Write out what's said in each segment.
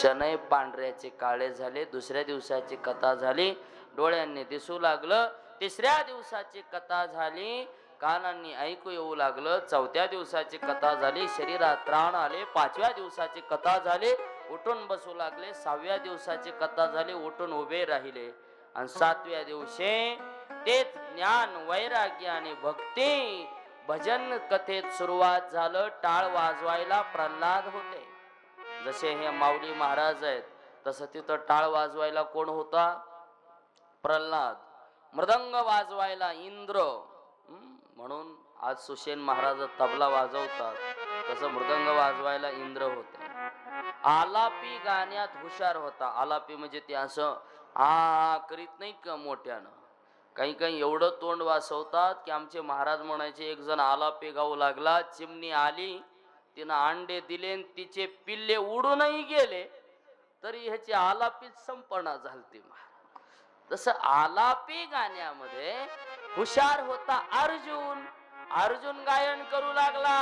शनय पांढऱ्याचे काळे झाले. दुसऱ्या दिवसाची कथा झाली, डोळ्यांनी दिसू लागलं. तिसऱ्या दिवसाची कथा झाली, कानांनी ऐकू येऊ लागलं. चौथ्या दिवसाची कथा झाली, शरीरात प्राण आले. पाचव्या दिवसाची कथा झाली, उठून बसू लागले. सहाव्या दिवसाची कथा झाली, उठून उभे राहिले. आणि सातव्या दिवशी तेच ज्ञान, वैराग्य आणि भक्ती भजन कथेत सुरुवात झालं. टाळ वाजवायला प्रल्हाद होते. जसे हे माऊली महाराज आहेत, तसं तिथं टाळ वाजवायला कोण होता? प्रल्हाद. मृदंग वाजवायला इंद्र. म्हणून आज सुषेण महाराज तबला वाजवतात, तसं मृदंग वाजवायला इंद्र होते. आलापी गाण्यात हुशार होता. आलापी म्हणजे ते असं आ करीत नाही का मोठ्यानं, काही काही एवढं तोंड वाजवतात की आमचे महाराज म्हणायचे, एक जण आलापी गाऊ लागला, चिमणी आली, तिनं अंडे दिले, तिचे पिल्ले उडूनही गेले, तरी ह्याची आलापीच संपणा झालती. तसं आलापी गाण्यामध्ये हुशार होता अर्जुन. अर्जुन गायन करू लागला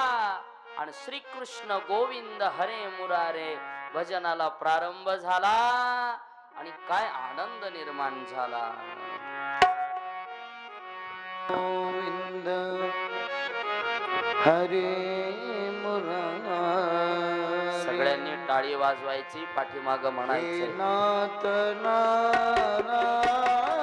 आणि श्रीकृष्ण गोविंद हरे मुरारे भजनाला प्रारंभ झाला. आणि काय आनंद निर्माण झाला. गोविंद हरे मुरारे. सगळ्यांनी टाळी वाजवायची, पाठीमाग म्हणायचं नाथ नारायण.